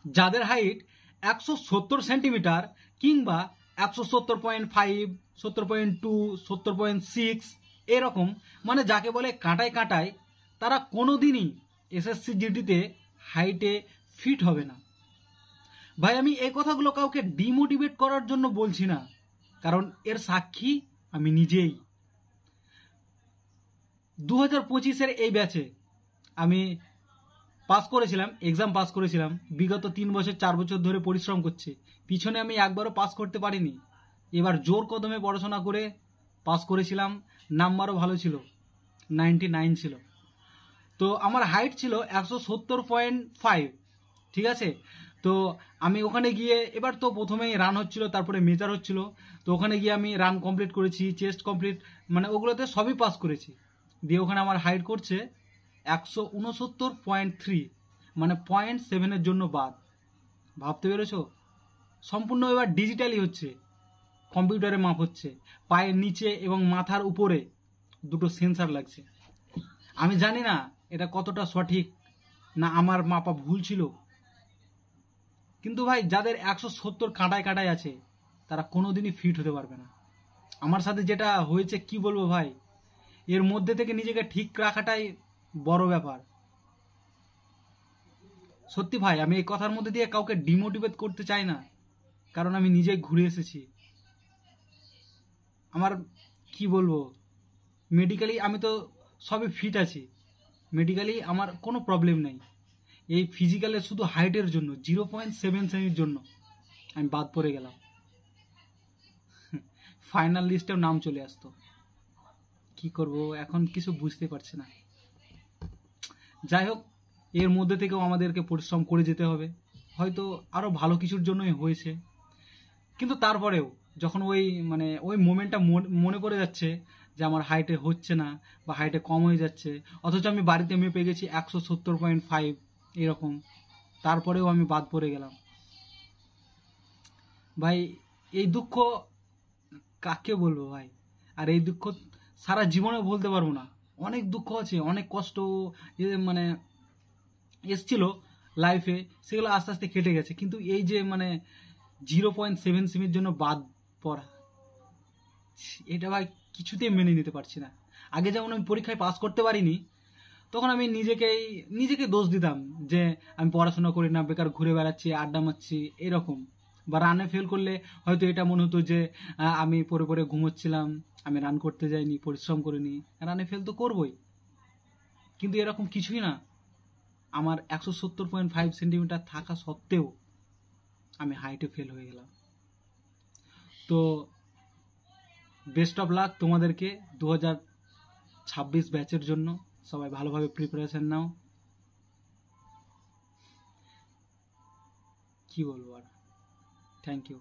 যাদের height 170 centimetre কিংবা 170.5, 70.2, 70.6 এরকম, মানে যাকে বলে কাঁটায় কাঁটায়, তারা কোনোদিনই এসএসসি জিডিতে হাইটে ফিট হবে না। ভাই আমি এই কথাগুলো কাউকে ডিমোটিভেট করার জন্য বলছি না, কারণ এর সাক্ষী আমি নিজেই। 2025-এর এই ব্যাচে আমি পাস করেছিলাম, এক্সাম পাস করেছিলাম। বিগত 3 বছর 4 বছর ধরে পরিশ্রম করছি, পিছনে আমি একবারও পাস করতে পারিনি। এবার জোর কদমে পড়াশোনা করে পাস করেছিলাম, নাম্বারও ভালো ছিল, 99 ছিল। তো আমার হাইট ছিল 170.5, ঠিক আছে। তো আমি ওখানে গিয়ে, এবার তো প্রথমেই রান হচ্ছিল, তারপরে মেজার হচ্ছিল। তো ওখানে গিয়ে আমি রান কমপ্লিট করেছি, চেস্ট কমপ্লিট, মানে ওগুলোতে সবই পাস করেছি। দিয়ে ওখানে আমার হাইট করছে 169.3, মানে 0.7 জন্য বাদ। ভাবতে পেরেছো? সম্পূর্ণ এবার ডিজিটালি হচ্ছে, কম্পিউটারে মাপ হচ্ছে। পায়ের নিচে এবং মাথার উপরে দুটো সেন্সার লাগছে। আমি জানি না এটা কতটা সঠিক, না আমার মাপা ভুল ছিল। কিন্তু ভাই যাদের 170 কাঁটায় কাঁটায় আছে, তারা কোনোদিনই ফিট হতে পারবে না। আমার সাথে যেটা হয়েছে কি বলবো ভাই, এর মধ্যে থেকে নিজেকে ঠিক রাখাটাই বড় ব্যাপার। সত্যি ভাই, আমি এই কথার মধ্যে দিয়ে কাউকে ডিমোটিভেট করতে চাই না, কারণ আমি নিজেই ঘুরে এসেছি। আমার কি বলবো, মেডিকেলি আমি তো সবই ফিট আছি, মেডিকেলি আমার কোনো প্রবলেম নেই। এই ফিজিক্যালে শুধু হাইটের জন্য 0.7 সেমির জন্য আমি বাদ পড়ে গেলাম। ফাইনাল লিস্টেও নাম চলে আসতো। কি করব এখন কিছু বুঝতে পারছি না। যাই হোক, এর মধ্যে থেকেও আমাদেরকে পরিশ্রম করে যেতে হবে। হয়তো আরও ভালো কিছুর জন্যই হয়েছে, কিন্তু তারপরেও যখন ওই মোমেন্টটা মনে পড়ে যাচ্ছে যে আমার হাইটে হচ্ছে না বা হাইটে কম হয়ে যাচ্ছে, অথচ আমি বাড়িতে মেপে গেছি 170.5 এরকম, তারপরেও আমি বাদ পড়ে গেলাম। ভাই এই দুঃখ কাকে বলবো ভাই, আর এই দুঃখ সারা জীবনে বলতে পারবো না। অনেক দুঃখ আছে, অনেক কষ্ট মানে এসছিল লাইফে, সেগুলো আস্তে আস্তে কেটে গেছে। কিন্তু এই যে 0.7 সেমির জন্য বাদ পড়া, এটা ভাই কিছুতেই মেনে নিতে পারছি না। আগে যেমন আমি পরীক্ষায় পাস করতে পারিনি, তখন আমি নিজেকে দোষ দিতাম যে আমি পড়াশোনা করি না, বেকার ঘুরে বেড়াচ্ছি, আড্ডা মারছি এরকম। বা রানে ফেল করলে হয়তো এটা মনে হতো যে আমি পড়ে পড়ে ঘুমোচ্ছিলাম, আমি রান করতে যাইনি, পরিশ্রম করিনি, রানে ফেল তো করবই। কিন্তু এরকম কিছুই না। আমার 170.5 সেন্টিমিটার থাকা সত্ত্বেও আমি হাইটে ফেল হয়ে গেলাম। তো বেস্ট অফ লাক তোমাদেরকে 2026 ব্যাচের জন্য। সবাই ভালোভাবে প্রিপারেশন নাও। কি বলবো আর, থ্যাংক ইউ।